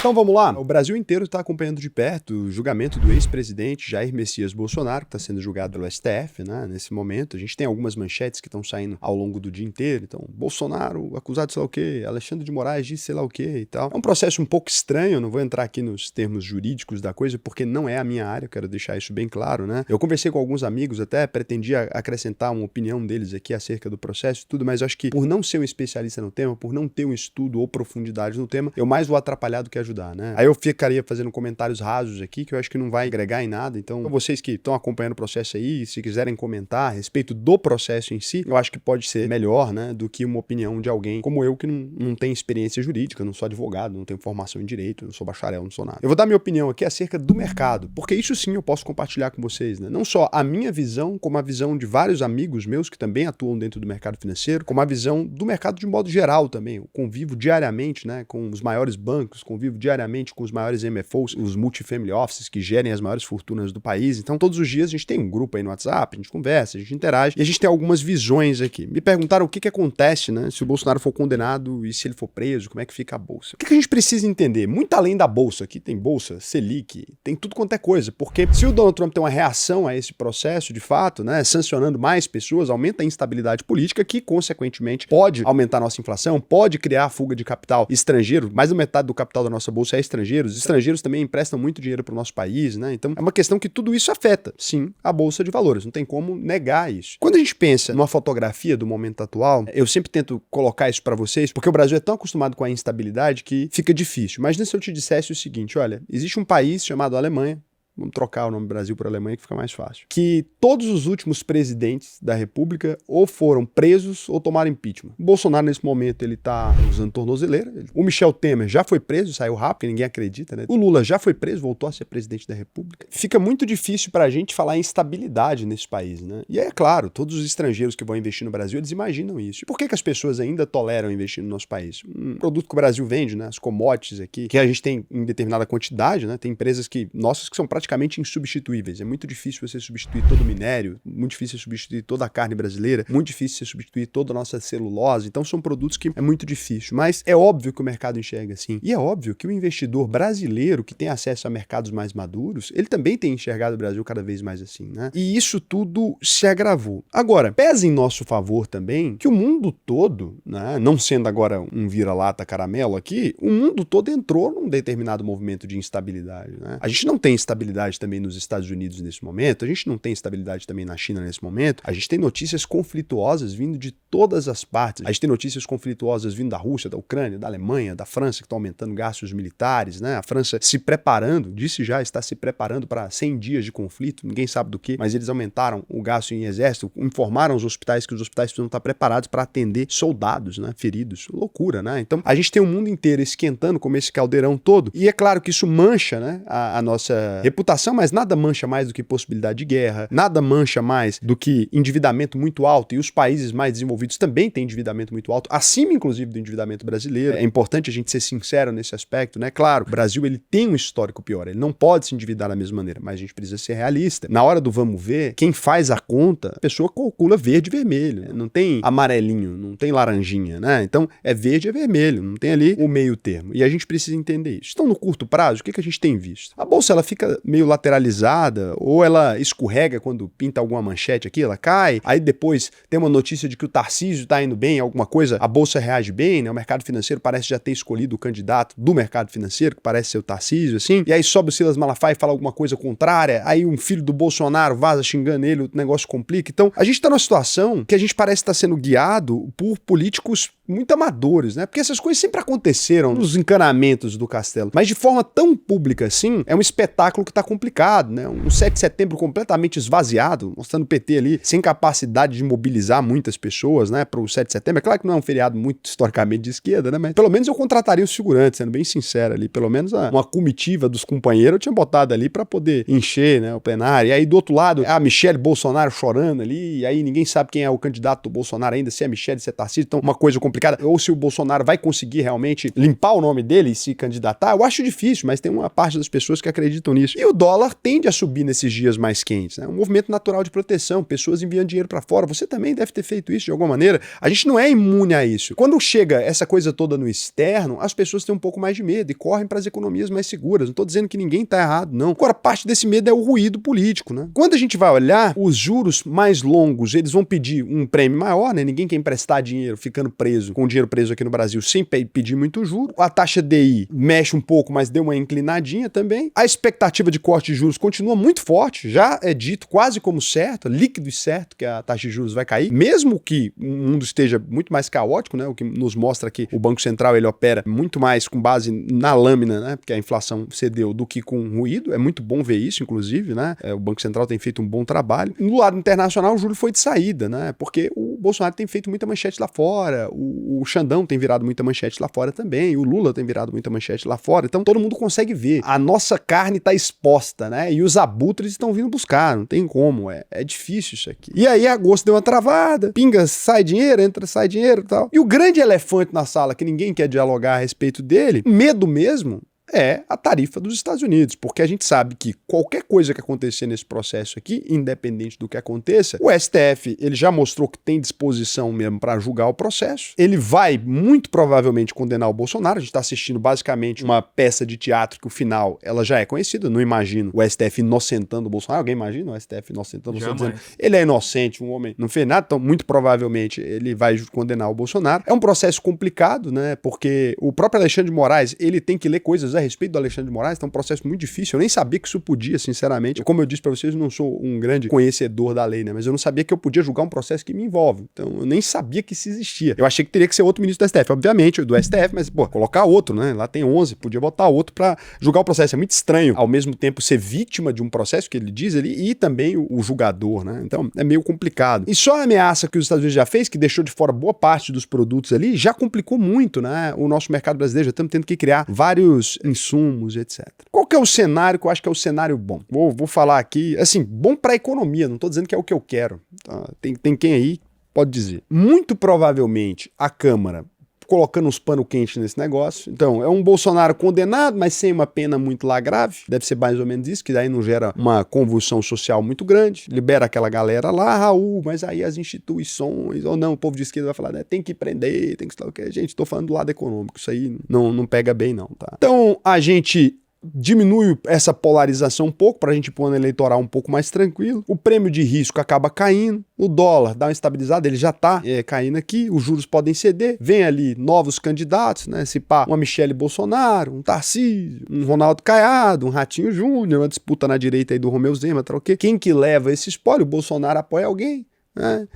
Então vamos lá. O Brasil inteiro está acompanhando de perto o julgamento do ex-presidente Jair Messias Bolsonaro, que está sendo julgado pelo STF, né, nesse momento. A gente tem algumas manchetes que estão saindo ao longo do dia inteiro. Então, Bolsonaro acusado de sei lá o quê, Alexandre de Moraes disse sei lá o quê e tal. É um processo um pouco estranho, não vou entrar aqui nos termos jurídicos da coisa, porque não é a minha área, quero deixar isso bem claro, né. Eu conversei com alguns amigos, até pretendia acrescentar uma opinião deles aqui acerca do processo e tudo, mas eu acho que por não ser um especialista no tema, por não ter um estudo ou profundidade no tema, eu mais vou atrapalhar do que ajudar, né. Aí eu ficaria fazendo comentários rasos aqui, que eu acho que não vai agregar em nada. Então, vocês que estão acompanhando o processo aí, se quiserem comentar a respeito do processo em si, eu acho que pode ser melhor, né, do que uma opinião de alguém como eu, que não tem experiência jurídica, não sou advogado, não tenho formação em direito, não sou bacharel, não sou nada. Eu vou dar minha opinião aqui acerca do mercado, porque isso sim eu posso compartilhar com vocês, né, não só a minha visão, como a visão de vários amigos meus que também atuam dentro do mercado financeiro, como a visão do mercado de modo geral também. Eu convivo diariamente, né, com os maiores bancos, convivo diariamente com os maiores MFOs, os multifamily offices que gerem as maiores fortunas do país. Então, todos os dias a gente tem um grupo aí no WhatsApp, a gente conversa, a gente interage e a gente tem algumas visões aqui. Me perguntaram o que acontece, né, se o Bolsonaro for condenado e se ele for preso, como é que fica a bolsa. O que a gente precisa entender? Muito além da bolsa, aqui tem bolsa, Selic, tem tudo quanto é coisa, porque se o Donald Trump tem uma reação a esse processo, de fato, né, sancionando mais pessoas, aumenta a instabilidade política, que, consequentemente, pode aumentar a nossa inflação, pode criar fuga de capital estrangeiro. Mais da metade do capital da nossa bolsa é estrangeiro. Os estrangeiros também emprestam muito dinheiro para o nosso país, né? Então é uma questão que tudo isso afeta, sim, a bolsa de valores. Não tem como negar isso. Quando a gente pensa numa fotografia do momento atual, eu sempre tento colocar isso para vocês, porque o Brasil é tão acostumado com a instabilidade que fica difícil. Imagina se eu te dissesse o seguinte: olha, existe um país chamado Alemanha. Vamos trocar o nome Brasil por Alemanha que fica mais fácil. Que todos os últimos presidentes da República ou foram presos ou tomaram impeachment. O Bolsonaro, nesse momento, ele tá usando tornozeleira. O Michel Temer já foi preso, saiu rápido, porque ninguém acredita, né? O Lula já foi preso, voltou a ser presidente da República. Fica muito difícil pra gente falar em estabilidade nesse país, né? E é claro, todos os estrangeiros que vão investir no Brasil, eles imaginam isso. E por que as pessoas ainda toleram investir no nosso país? Um produto que o Brasil vende, né? As commodities aqui, que a gente tem em determinada quantidade, né? Tem empresas nossas que são praticamente insubstituíveis. É muito difícil você substituir todo o minério, muito difícil você substituir toda a carne brasileira, muito difícil você substituir toda a nossa celulose. Então são produtos que é muito difícil. Mas é óbvio que o mercado enxerga assim. E é óbvio que o investidor brasileiro que tem acesso a mercados mais maduros, ele também tem enxergado o Brasil cada vez mais assim, né? E isso tudo se agravou. Agora, pesa em nosso favor também que o mundo todo, né, não sendo agora um vira-lata caramelo aqui, o mundo todo entrou num determinado movimento de instabilidade, né? A gente não tem estabilidade também nos Estados Unidos nesse momento, a gente não tem estabilidade também na China nesse momento, a gente tem notícias conflituosas vindo de todas as partes, a gente tem notícias conflituosas vindo da Rússia, da Ucrânia, da Alemanha, da França, que estão aumentando gastos militares, né? A França se preparando, disse já, está se preparando para 100 dias de conflito, ninguém sabe do que, mas eles aumentaram o gasto em exército, informaram os hospitais que os hospitais precisam estar preparados para atender soldados, né, feridos. Loucura, né? Então a gente tem o mundo inteiro esquentando como esse caldeirão todo, e é claro que isso mancha, né, a nossa reputação, mas nada mancha mais do que possibilidade de guerra, nada mancha mais do que endividamento muito alto, e os países mais desenvolvidos também têm endividamento muito alto, acima inclusive do endividamento brasileiro. É importante a gente ser sincero nesse aspecto, né? Claro, o Brasil ele tem um histórico pior, ele não pode se endividar da mesma maneira, mas a gente precisa ser realista. Na hora do vamos ver, quem faz a conta, a pessoa calcula verde e vermelho, né? Não tem amarelinho, não tem laranjinha, né? Então é verde e vermelho, não tem ali o meio termo, e a gente precisa entender isso. Então no curto prazo, o que a gente tem visto? A bolsa ela fica meio lateralizada, ou ela escorrega quando pinta alguma manchete aqui, ela cai, aí depois tem uma notícia de que o Tarcísio tá indo bem, alguma coisa, a bolsa reage bem, né? O mercado financeiro parece já ter escolhido o candidato do mercado financeiro, que parece ser o Tarcísio, assim, e aí sobe o Silas Malafaia e fala alguma coisa contrária, aí um filho do Bolsonaro vaza xingando ele, o negócio complica. Então, a gente tá numa situação que a gente parece estar sendo guiado por políticos muito amadores, né? Porque essas coisas sempre aconteceram nos encanamentos do Castelo, mas de forma tão pública assim, é um espetáculo que tá complicado, né? Um 7 de setembro completamente esvaziado, mostrando o PT ali sem capacidade de mobilizar muitas pessoas, né, pro 7 de setembro. É claro que não é um feriado muito historicamente de esquerda, né? Mas pelo menos eu contrataria os figurantes, sendo bem sincero ali, pelo menos uma comitiva dos companheiros eu tinha botado ali pra poder encher, né, o plenário. E aí do outro lado, a Michele Bolsonaro chorando ali, e aí ninguém sabe quem é o candidato do Bolsonaro ainda, se é Michele, se é Tarcísio, então uma coisa complicada, ou se o Bolsonaro vai conseguir realmente limpar o nome dele e se candidatar, eu acho difícil, mas tem uma parte das pessoas que acreditam nisso. E o dólar tende a subir nesses dias mais quentes, né? Um movimento natural de proteção, pessoas enviando dinheiro para fora. Você também deve ter feito isso de alguma maneira. A gente não é imune a isso. Quando chega essa coisa toda no externo, as pessoas têm um pouco mais de medo e correm para as economias mais seguras. Não estou dizendo que ninguém está errado, não. Agora, parte desse medo é o ruído político, né? Quando a gente vai olhar, os juros mais longos, eles vão pedir um prêmio maior, né? Ninguém quer emprestar dinheiro ficando preso, com o dinheiro preso aqui no Brasil, sem pedir muito juro. A taxa DI mexe um pouco, mas deu uma inclinadinha também. A expectativa de corte de juros continua muito forte, já é dito quase como certo, líquido e certo que a taxa de juros vai cair, mesmo que o mundo esteja muito mais caótico, né? O que nos mostra que o Banco Central ele opera muito mais com base na lâmina, né? Porque a inflação cedeu, do que com ruído. É muito bom ver isso, inclusive, né? O Banco Central tem feito um bom trabalho. No lado internacional, o juro foi de saída, né? Porque o Bolsonaro tem feito muita manchete lá fora, o Xandão tem virado muita manchete lá fora também, o Lula tem virado muita manchete lá fora. Então todo mundo consegue ver. A nossa carne está exposta, né? E os abutres estão vindo buscar, não tem como. É difícil isso aqui. E aí agosto deu uma travada, pinga, sai dinheiro, entra, sai dinheiro e tal. E o grande elefante na sala que ninguém quer dialogar a respeito dele, medo mesmo, é a tarifa dos Estados Unidos, porque a gente sabe que qualquer coisa que acontecer nesse processo aqui, independente do que aconteça, o STF ele já mostrou que tem disposição mesmo para julgar o processo. Ele vai muito provavelmente condenar o Bolsonaro. A gente está assistindo basicamente uma peça de teatro que o final ela já é conhecida. Não imagino o STF inocentando o Bolsonaro. Alguém imagina o STF inocentando o Bolsonaro? Dizendo, ele é inocente, um homem não fez nada, então muito provavelmente ele vai condenar o Bolsonaro. É um processo complicado, né? Porque o próprio Alexandre de Moraes ele tem que ler coisas a respeito do Alexandre de Moraes, então é um processo muito difícil. Eu nem sabia que isso podia, sinceramente. Como eu disse pra vocês, eu não sou um grande conhecedor da lei, né? Mas eu não sabia que eu podia julgar um processo que me envolve. Então eu nem sabia que isso existia. Eu achei que teria que ser outro ministro do STF, obviamente, do STF, mas, pô, colocar outro, né? Lá tem 11, podia botar outro pra julgar o processo. É muito estranho, ao mesmo tempo, ser vítima de um processo que ele diz ali e também o julgador, né? Então é meio complicado. E só a ameaça que os Estados Unidos já fez, que deixou de fora boa parte dos produtos ali, já complicou muito, né? O nosso mercado brasileiro. Já estamos tendo que criar vários insumos, etc. Qual que é o cenário que eu acho que é o cenário bom? Vou falar aqui, assim, bom para a economia, não estou dizendo que é o que eu quero. Tá? Tem quem aí pode dizer. Muito provavelmente a Câmara colocando uns pano quente nesse negócio. Então, é um Bolsonaro condenado, mas sem uma pena muito lá grave. Deve ser mais ou menos isso, que daí não gera uma convulsão social muito grande. Libera aquela galera lá, Raul, mas aí as instituições, ou não, o povo de esquerda vai falar, né, tem que prender, tem que... Gente, tô falando do lado econômico, isso aí não pega bem não, tá? Então, a gente diminui essa polarização um pouco para a gente pôr um ano eleitoral um pouco mais tranquilo. O prêmio de risco acaba caindo. O dólar dá uma estabilizada, ele já está caindo aqui. Os juros podem ceder. Vem ali novos candidatos, né? Se pá, uma Michele Bolsonaro, um Tarcísio, um Ronaldo Caiado, um Ratinho Júnior, uma disputa na direita aí do Romeu Zema, tal, ok? Quem que leva esse espólio? O Bolsonaro apoia alguém, né?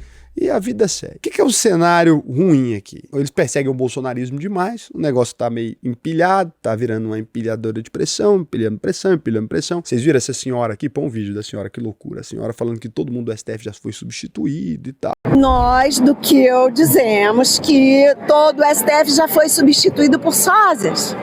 E a vida segue. O que é o cenário ruim aqui? Eles perseguem o bolsonarismo demais, o negócio tá meio empilhado, tá virando uma empilhadora de pressão, empilhando pressão, empilhando pressão. Vocês viram essa senhora aqui? Põe um vídeo da senhora, que loucura. A senhora falando que todo mundo do STF já foi substituído e tal. Nós, do que eu dizemos que todo o STF já foi substituído por sósias.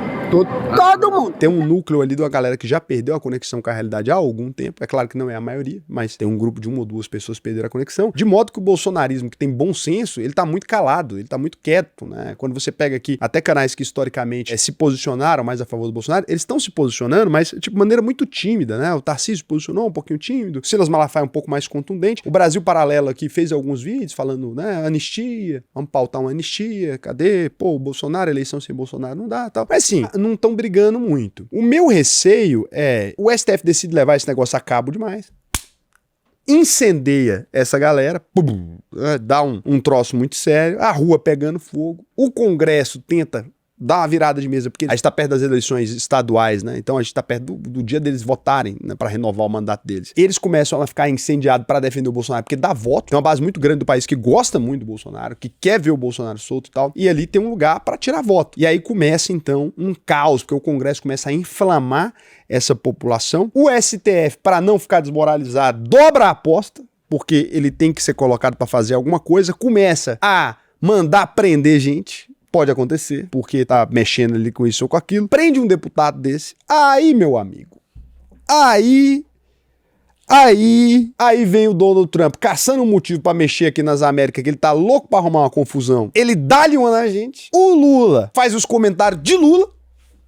Todo mundo. Tem um núcleo ali de uma galera que já perdeu a conexão com a realidade há algum tempo. É claro que não é a maioria, mas tem um grupo de uma ou duas pessoas que perderam a conexão. De modo que o bolsonarismo, que tem bom senso, ele tá muito calado, ele tá muito quieto, né? Quando você pega aqui até canais que historicamente se posicionaram mais a favor do Bolsonaro, eles estão se posicionando, mas tipo, de maneira muito tímida, né? O Tarcísio se posicionou um pouquinho tímido, o Silas Malafaia um pouco mais contundente. O Brasil Paralelo aqui fez alguns vídeos falando, né? Anistia, vamos pautar uma anistia, cadê? Pô, o Bolsonaro, eleição sem Bolsonaro não dá, tal. Mas assim, não estão brigando muito. O meu receio é o STF decide levar esse negócio a cabo demais, incendeia essa galera, dá um troço muito sério, a rua pegando fogo, o Congresso tenta dar uma virada de mesa, porque a gente está perto das eleições estaduais, né? Então a gente está perto do dia deles votarem, né, para renovar o mandato deles. Eles começam a ficar incendiados para defender o Bolsonaro, porque dá voto. Tem uma base muito grande do país que gosta muito do Bolsonaro, que quer ver o Bolsonaro solto e tal, e ali tem um lugar para tirar voto. E aí começa então um caos, porque o Congresso começa a inflamar essa população. O STF, para não ficar desmoralizado, dobra a aposta, porque ele tem que ser colocado para fazer alguma coisa, começa a mandar prender gente. Pode acontecer, porque tá mexendo ali com isso ou com aquilo. Prende um deputado desse. Aí, meu amigo, aí Aí vem o Donald Trump caçando um motivo pra mexer aqui nas Américas, que ele tá louco pra arrumar uma confusão. Ele dá-lhe uma na gente. O Lula faz os comentários de Lula.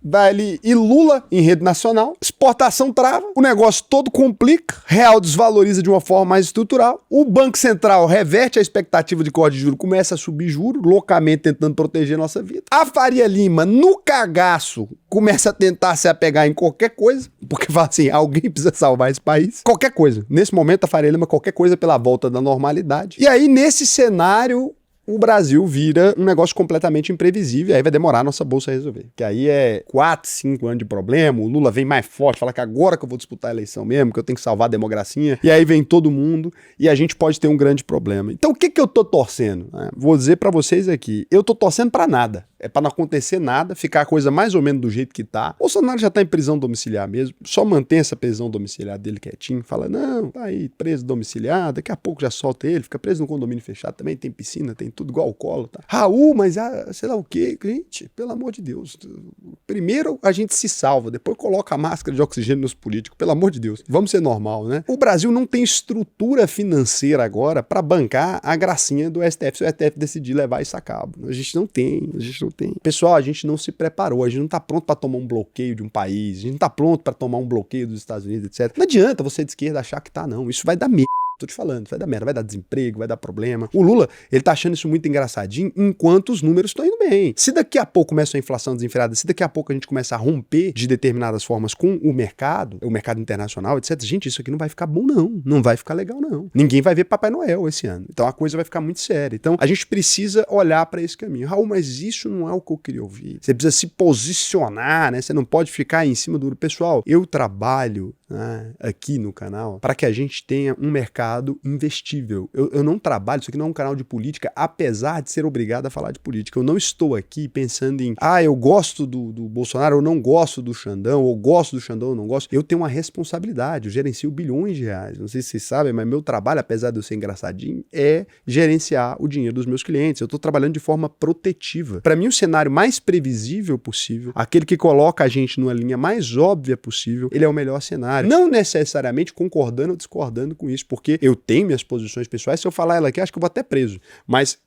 Vai ali e Lula em rede nacional, exportação trava, o negócio todo complica, real desvaloriza de uma forma mais estrutural, o Banco Central reverte a expectativa de corte de juros, começa a subir juros, loucamente tentando proteger a nossa vida. A Faria Lima, no cagaço, começa a tentar se apegar em qualquer coisa, porque fala assim, alguém precisa salvar esse país. Qualquer coisa. Nesse momento, a Faria Lima, qualquer coisa pela volta da normalidade. E aí, nesse cenário, o Brasil vira um negócio completamente imprevisível, e aí vai demorar a nossa bolsa a resolver. Que aí é 4, 5 anos de problema, o Lula vem mais forte, fala que agora que eu vou disputar a eleição mesmo, que eu tenho que salvar a democracia, e aí vem todo mundo, e a gente pode ter um grande problema. Então o que eu tô torcendo? Vou dizer pra vocês aqui, eu tô torcendo pra nada. É pra não acontecer nada, ficar a coisa mais ou menos do jeito que tá. O Bolsonaro já tá em prisão domiciliar mesmo, só mantém essa prisão domiciliar dele quietinho, fala, não, tá aí preso domiciliar, daqui a pouco já solta ele, fica preso no condomínio fechado também, tem piscina, tem tudo igual o Collor, tá? Raul, mas sei lá o quê, gente, pelo amor de Deus. Primeiro a gente se salva, depois coloca a máscara de oxigênio nos políticos, pelo amor de Deus. Vamos ser normal, né? O Brasil não tem estrutura financeira agora pra bancar a gracinha do STF, se o STF decidir levar isso a cabo. A gente não tem. Pessoal, a gente não se preparou, a gente não tá pronto pra tomar um bloqueio de um país, a gente não tá pronto pra tomar um bloqueio dos Estados Unidos, etc. Não adianta você de esquerda achar que tá, não. Isso vai dar merda. Tô te falando, vai dar merda, vai dar desemprego, vai dar problema. O Lula, ele tá achando isso muito engraçadinho enquanto os números estão indo bem. Se daqui a pouco começa a inflação desenfreada, se daqui a pouco a gente começa a romper de determinadas formas com o mercado internacional, etc. Gente, isso aqui não vai ficar bom, não. Não vai ficar legal, não. Ninguém vai ver Papai Noel esse ano. Então a coisa vai ficar muito séria. Então a gente precisa olhar pra esse caminho. Raul, mas isso não é o que eu queria ouvir. Você precisa se posicionar, né? Você não pode ficar em cima do... Pessoal, eu trabalho aqui no canal para que a gente tenha um mercado investível. Eu não trabalho, isso aqui não é um canal de política, apesar de ser obrigado a falar de política. Eu não estou aqui pensando em, eu gosto do Bolsonaro, eu não gosto do Xandão, ou gosto do Xandão, eu não gosto. Eu tenho uma responsabilidade, eu gerencio bilhões de reais. Não sei se vocês sabem, mas meu trabalho, apesar de eu ser engraçadinho, é gerenciar o dinheiro dos meus clientes. Eu estou trabalhando de forma protetiva. Para mim, o cenário mais previsível possível, aquele que coloca a gente numa linha mais óbvia possível, ele é o melhor cenário. Não necessariamente concordando ou discordando com isso, porque eu tenho minhas posições pessoais, se eu falar ela aqui, acho que eu vou até preso. Mas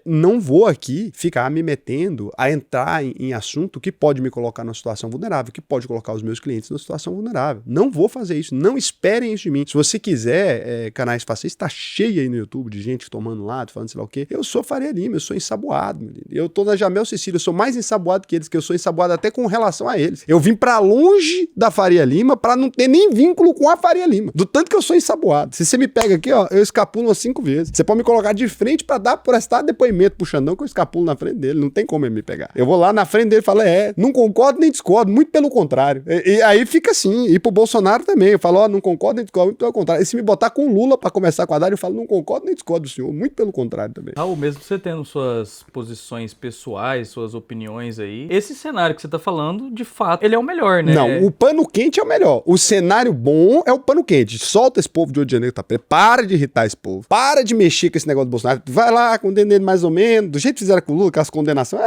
não vou aqui ficar me metendo a entrar em assunto que pode me colocar numa situação vulnerável, que pode colocar os meus clientes numa situação vulnerável. Não vou fazer isso. Não esperem isso de mim. Se você quiser, canais faceis, está cheio aí no YouTube de gente tomando lado, falando sei lá o quê. Eu sou Faria Lima, eu sou ensaboado. Eu tô na Jamel Cecília, eu sou mais ensaboado que eles, que eu sou ensaboado até com relação a eles. Eu vim pra longe da Faria Lima pra não ter nem vínculo com a Faria Lima. Do tanto que eu sou ensaboado. Se você me pega aqui, ó, eu escapulo umas 5 vezes. Você pode me colocar de frente pra prestar depoimento pro Xandão que eu escapulo na frente dele. Não tem como ele me pegar. Eu vou lá na frente dele e falo, não concordo nem discordo, muito pelo contrário. E aí fica assim. E pro Bolsonaro também. Eu falo, não concordo nem discordo, muito pelo contrário. E se me botar com o Lula pra começar com a Haddad, eu falo, não concordo nem discordo do senhor, muito pelo contrário também. Raul, mesmo você tendo suas posições pessoais, suas opiniões aí, esse cenário que você tá falando, de fato, ele é o melhor, né? Não, o pano quente é o melhor. O cenário bom é o pano quente. Solta esse povo de Rio de Janeiro, tá preto. Para de irritar esse povo. Para de mexer com esse negócio do Bolsonaro. Vai lá, condena ele mais ou menos. Do jeito que fizeram com o Lula, com as condenações.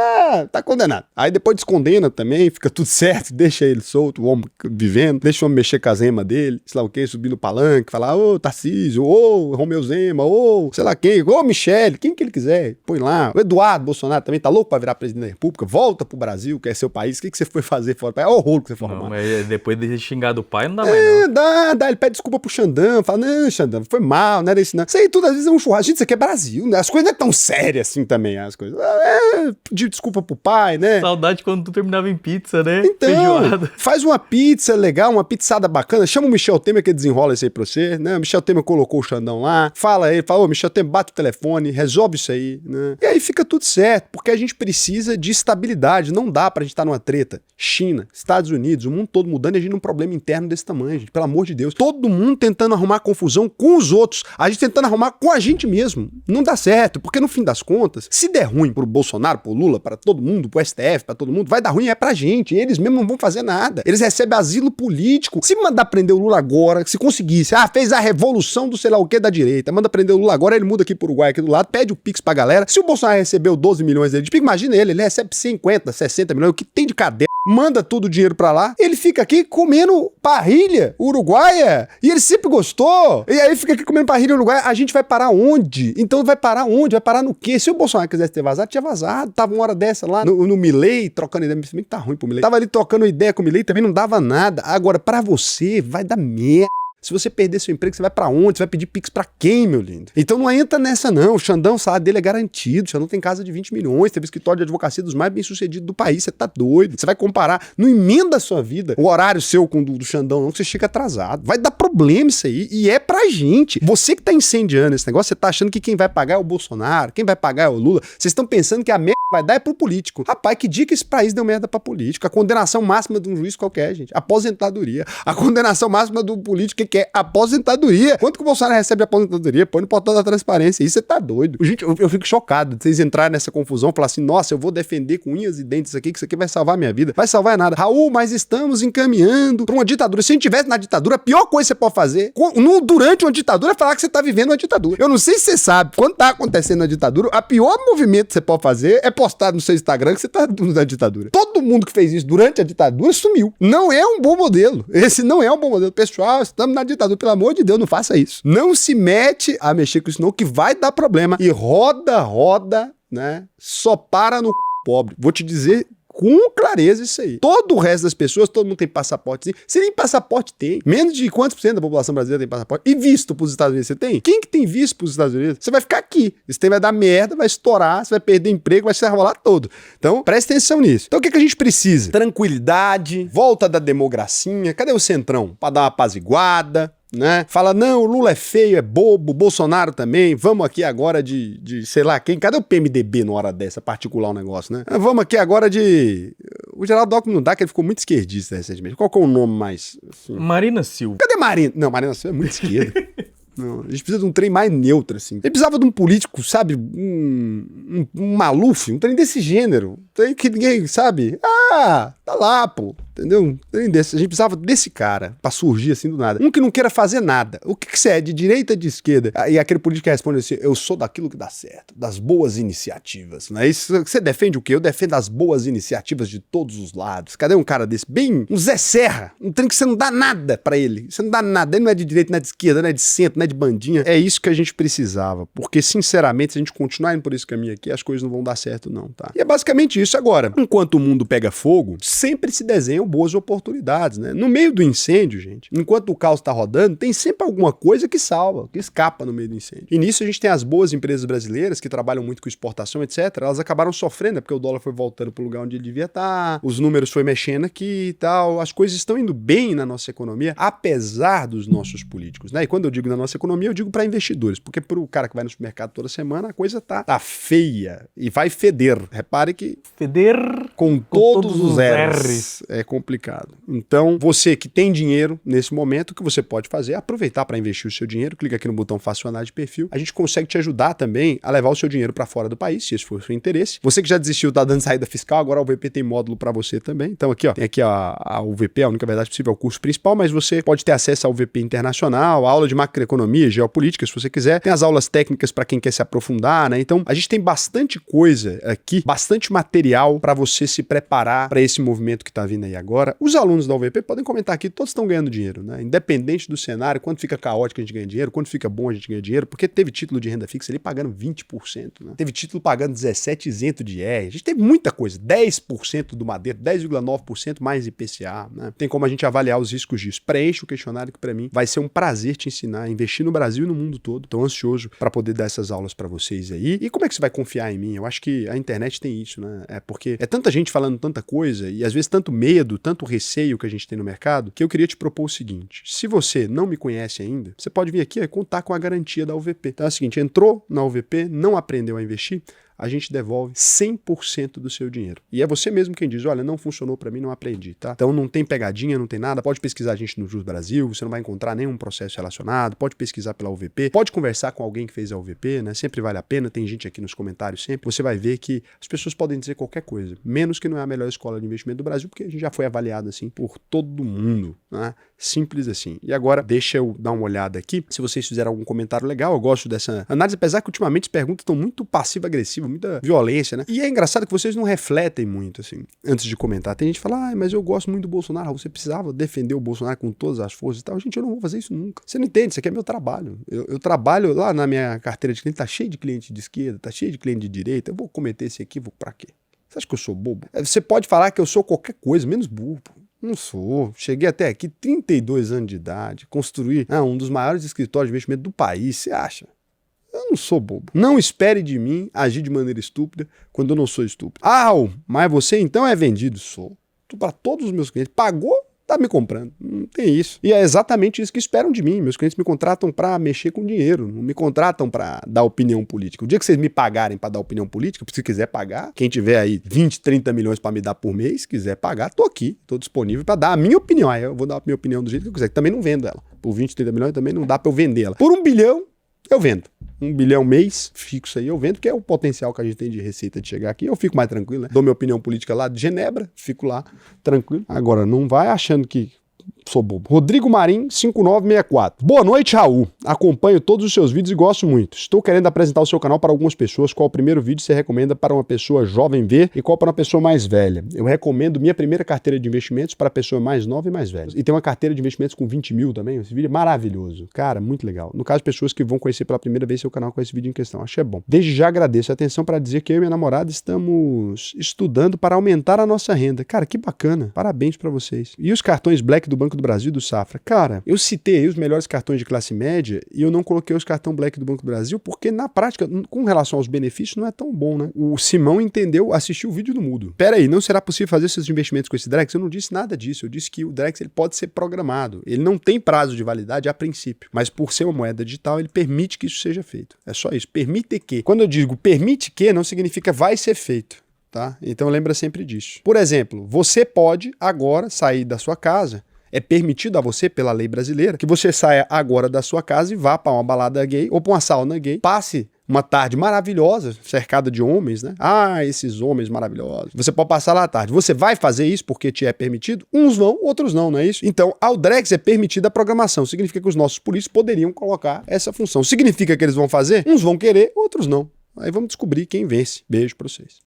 Tá condenado. Aí depois descondena também, fica tudo certo. Deixa ele solto, o homem vivendo. Deixa o homem mexer com a zema dele. Sei lá o quê, subir no palanque, falar, Tarcísio, Romeu Zema, sei lá quem, Michele, quem que ele quiser. Põe lá. O Eduardo Bolsonaro também tá louco pra virar presidente da República. Volta pro Brasil, que é seu país. O que você foi fazer fora? É o rolo que você foi arrumar. Não, mas depois de xingar do pai, não dá mais, não. Dá. Ele pede desculpa pro Xandão. Fala, não, Xandão, foi mal, não era isso, não. Isso aí tudo às vezes é um churrasco. Gente, isso aqui é Brasil, né? As coisas não é tão sérias assim também, as coisas. Pedir desculpa pro pai, né? Saudade quando tu terminava em pizza, né? Então, feijoada. Faz uma pizza legal, uma pizzada bacana. Chama o Michel Temer que desenrola isso aí pra você, né? O Michel Temer colocou o Xandão lá. Fala aí, Michel Temer, bate o telefone, resolve isso aí, né? E aí fica tudo certo, porque a gente precisa de estabilidade. Não dá pra gente estar numa treta. China, Estados Unidos, o mundo todo mudando e a gente num problema interno desse tamanho, gente. Pelo amor de Deus. Todo mundo tentando arrumar confusão com os outros. A gente tentando arrumar com a gente mesmo. Não dá certo, porque no fim das contas, se der ruim pro Bolsonaro, pro Lula, pra todo mundo, pro STF, pra todo mundo, vai dar ruim é pra gente. Eles mesmo não vão fazer nada. Eles recebem asilo político. Se mandar prender o Lula agora, se conseguisse, fez a revolução do sei lá o que da direita, manda prender o Lula agora, ele muda aqui pro Uruguai, aqui do lado, pede o Pix pra galera. Se o Bolsonaro recebeu 12 milhões dele de Pix, imagina ele recebe 50, 60 milhões, o que tem de cadeia, manda todo o dinheiro pra lá, ele fica aqui comendo parrilha uruguaia, e ele sempre gostou, e aí fica aqui comendo parrilha uruguaia, a gente vai parar onde? Então vai parar onde? Vai parar no quê? Se o Bolsonaro quisesse ter vazado, tinha vazado, tava uma hora dessa lá, no Milei, trocando ideia, também tá ruim pro Milei, tava ali trocando ideia com o Milei, também não dava nada, agora pra você vai dar merda. Se você perder seu emprego, você vai pra onde? Você vai pedir Pix pra quem, meu lindo? Então não entra nessa não, o Xandão, o salário dele é garantido, o Xandão tem casa de 20 milhões, teve escritório de advocacia dos mais bem-sucedidos do país, você tá doido? Você vai comparar, não emenda a sua vida, o horário seu com o do Xandão não, que você chega atrasado. Vai dar problema isso aí, e é pra gente. Você que tá incendiando esse negócio, você tá achando que quem vai pagar é o Bolsonaro, quem vai pagar é o Lula, vocês estão pensando que a merda vai dar é pro político. Rapaz, que dia que esse país deu merda pra político? A condenação máxima de um juiz qualquer, gente, aposentadoria. A condenação máxima do político que é aposentadoria. Quanto que o Bolsonaro recebe de aposentadoria? Põe no portal da transparência. Isso você tá doido. Gente, eu fico chocado de vocês entrarem nessa confusão, falar assim, nossa, eu vou defender com unhas e dentes aqui, que isso aqui vai salvar a minha vida. Vai salvar nada. Raul, mas estamos encaminhando pra uma ditadura. Se a gente estivesse na ditadura, a pior coisa que você pode fazer durante uma ditadura é falar que você tá vivendo uma ditadura. Eu não sei se você sabe, quando tá acontecendo a ditadura, a pior movimento que você pode fazer é postar no seu Instagram que você tá na ditadura. Todo mundo que fez isso durante a ditadura sumiu. Não é um bom modelo. Esse não é um bom modelo. Pessoal, estamos na ditadura. Pelo amor de Deus, não faça isso. Não se mete a mexer com isso não, que vai dar problema. E roda, né? Só para no pobre. Vou te dizer com clareza isso aí. Todo o resto das pessoas, todo mundo tem passaporte. Se nem passaporte tem. Menos de quantos por cento da população brasileira tem passaporte? E visto pros Estados Unidos você tem? Quem que tem visto pros Estados Unidos? Você vai ficar aqui. Esse tempo vai dar merda, vai estourar, você vai perder emprego, vai se arrolar todo. Então, presta atenção nisso. Então, o que a gente precisa? Tranquilidade, volta da democracia. Cadê o Centrão? Pra dar uma apaziguada, né? Fala, não, o Lula é feio, é bobo, o Bolsonaro também, vamos aqui agora de sei lá quem, cadê o PMDB na hora dessa, particular o negócio, né? Vamos aqui agora o Geraldo Alckmin não dá, que ele ficou muito esquerdista recentemente. Qual que é o nome mais? Assim? Marina Silva. Cadê Marina? Não, Marina Silva é muito esquerda. Não, a gente precisa de um trem mais neutro, assim. Ele precisava de um político, sabe? Um Maluf, um trem desse gênero. Um trem que ninguém, sabe? Tá lá, pô. Entendeu? Um trem desse. A gente precisava desse cara pra surgir assim do nada. Um que não queira fazer nada. O que você é? De direita, de esquerda? E aquele político que responde assim, eu sou daquilo que dá certo. Das boas iniciativas. Não é isso? Você defende o quê? Eu defendo as boas iniciativas de todos os lados. Cadê um cara desse? Bem, um Zé Serra. Um trem que você não dá nada pra ele. Você não dá nada. Ele não é de direita, não é de esquerda, não é de centro, não é de bandinha. É isso que a gente precisava. Porque, sinceramente, se a gente continuar indo por esse caminho aqui, as coisas não vão dar certo, não, tá? E é basicamente isso. Agora, enquanto o mundo pega fogo, sempre se desenham boas oportunidades, né? No meio do incêndio, gente, enquanto o caos tá rodando, tem sempre alguma coisa que salva, que escapa no meio do incêndio. E nisso a gente tem as boas empresas brasileiras que trabalham muito com exportação, etc. Elas acabaram sofrendo, né? Porque o dólar foi voltando pro lugar onde ele devia estar, os números foi mexendo aqui e tal, as coisas estão indo bem na nossa economia, apesar dos nossos políticos, né? E quando eu digo na nossa economia, eu digo para investidores, porque pro cara que vai no supermercado toda semana, a coisa tá feia e vai feder. Repare que feder com todos os R's é complicado. Então, você que tem dinheiro nesse momento, o que você pode fazer é aproveitar para investir o seu dinheiro, clica aqui no botão Facionar de Perfil. A gente consegue te ajudar também a levar o seu dinheiro para fora do país, se esse for o seu interesse. Você que já desistiu, tá dando saída fiscal, agora a UVP tem módulo para você também. Então aqui, ó, tem aqui a UVP, a única verdade possível, é o curso principal, mas você pode ter acesso à UVP internacional, a aula de macroeconomia, geopolítica, se você quiser. Tem as aulas técnicas para quem quer se aprofundar, né? Então, a gente tem bastante coisa aqui, bastante material para você se preparar para esse movimento que tá vindo aí agora. Os alunos da UVP podem comentar aqui, todos estão ganhando dinheiro, né? Independente do cenário, quando fica caótico a gente ganha dinheiro, quando fica bom a gente ganha dinheiro, porque teve título de renda fixa ali pagando 20%, né? Teve título pagando 17% isento de IR. A gente teve muita coisa, 10% do Madeira, 10,9% mais IPCA, né? Tem como a gente avaliar os riscos disso. Preenche o questionário que para mim vai ser um prazer te ensinar a investir no Brasil e no mundo todo. Tô ansioso para poder dar essas aulas para vocês aí. E como é que você vai confiar em mim? Eu acho que a internet tem isso, né? É porque é tanta gente falando tanta coisa e às vezes tanto medo, tanto receio que a gente tem no mercado, que eu queria te propor o seguinte: se você não me conhece ainda, você pode vir aqui e contar com a garantia da UVP. Então é o seguinte, entrou na UVP, não aprendeu a investir, a gente devolve 100% do seu dinheiro. E é você mesmo quem diz, olha, não funcionou pra mim, não aprendi, tá? Então não tem pegadinha, não tem nada, pode pesquisar a gente no Jus Brasil, você não vai encontrar nenhum processo relacionado, pode pesquisar pela UVP, pode conversar com alguém que fez a UVP, né? Sempre vale a pena, tem gente aqui nos comentários sempre, você vai ver que as pessoas podem dizer qualquer coisa, menos que não é a melhor escola de investimento do Brasil, porque a gente já foi avaliado assim por todo mundo, né? Simples assim. E agora, deixa eu dar uma olhada aqui, se vocês fizeram algum comentário legal, eu gosto dessa análise, apesar que ultimamente as perguntas estão muito passiva-agressivas, muita violência, né? E é engraçado que vocês não refletem muito, assim, antes de comentar. Tem gente que fala, mas eu gosto muito do Bolsonaro, você precisava defender o Bolsonaro com todas as forças e tal. Gente, eu não vou fazer isso nunca. Você não entende, isso aqui é meu trabalho. Eu trabalho lá na minha carteira de cliente, tá cheio de cliente de esquerda, tá cheio de cliente de direita, eu vou cometer esse equívoco pra quê? Você acha que eu sou bobo? Você pode falar que eu sou qualquer coisa, menos burro, pô. Não sou. Cheguei até aqui, 32 anos de idade, construí um dos maiores escritórios de investimento do país, você acha? Eu não sou bobo. Não espere de mim agir de maneira estúpida quando eu não sou estúpido. Mas você então é vendido? Sou. Para todos os meus clientes. Pagou? Tá me comprando. Não tem isso. E é exatamente isso que esperam de mim. Meus clientes me contratam para mexer com dinheiro, não me contratam para dar opinião política. O dia que vocês me pagarem para dar opinião política, se quiser pagar, quem tiver aí 20, 30 milhões para me dar por mês, quiser pagar, tô aqui, tô disponível para dar a minha opinião. Aí eu vou dar a minha opinião do jeito que eu quiser. Também não vendo ela. Por 20, 30 milhões também não dá para eu vender ela. Por 1 bilhão, eu vendo. 1 bilhão mês, fixo aí, eu vendo, que é o potencial que a gente tem de receita de chegar aqui. Eu fico mais tranquilo, né? Dou minha opinião política lá de Genebra, fico lá tranquilo. Agora, não vai achando que sou bobo. Rodrigo Marim, 5964. Boa noite, Raul. Acompanho todos os seus vídeos e gosto muito. Estou querendo apresentar o seu canal para algumas pessoas. Qual o primeiro vídeo você recomenda para uma pessoa jovem ver e qual para uma pessoa mais velha? Eu recomendo minha primeira carteira de investimentos para pessoa mais nova e mais velha. E tem uma carteira de investimentos com 20 mil também. Esse vídeo é maravilhoso. Cara, muito legal. No caso, pessoas que vão conhecer pela primeira vez seu canal com esse vídeo em questão. Achei bom. Desde já agradeço a atenção para dizer que eu e minha namorada estamos estudando para aumentar a nossa renda. Cara, que bacana. Parabéns para vocês. E os cartões Black do Banco do Brasil e do Safra? Cara, eu citei aí os melhores cartões de classe média e eu não coloquei os cartões Black do Banco do Brasil porque na prática, com relação aos benefícios, não é tão bom, né? O Simão entendeu, assistiu o vídeo do Mudo. Pera aí, não será possível fazer esses investimentos com esse Drex? Eu não disse nada disso. Eu disse que o Drex ele pode ser programado. Ele não tem prazo de validade a princípio, mas por ser uma moeda digital, ele permite que isso seja feito. É só isso. Permite que. Quando eu digo permite que, não significa vai ser feito. Tá? Então lembra sempre disso. Por exemplo, você pode agora sair da sua casa. É permitido a você, pela lei brasileira, que você saia agora da sua casa e vá para uma balada gay ou para uma sauna gay, passe uma tarde maravilhosa, cercada de homens, né? Esses homens maravilhosos. Você pode passar lá à tarde. Você vai fazer isso porque te é permitido? Uns vão, outros não é isso? Então, ao Drex é permitida a programação. Significa que os nossos políticos poderiam colocar essa função. Significa que eles vão fazer? Uns vão querer, outros não. Aí vamos descobrir quem vence. Beijo para vocês.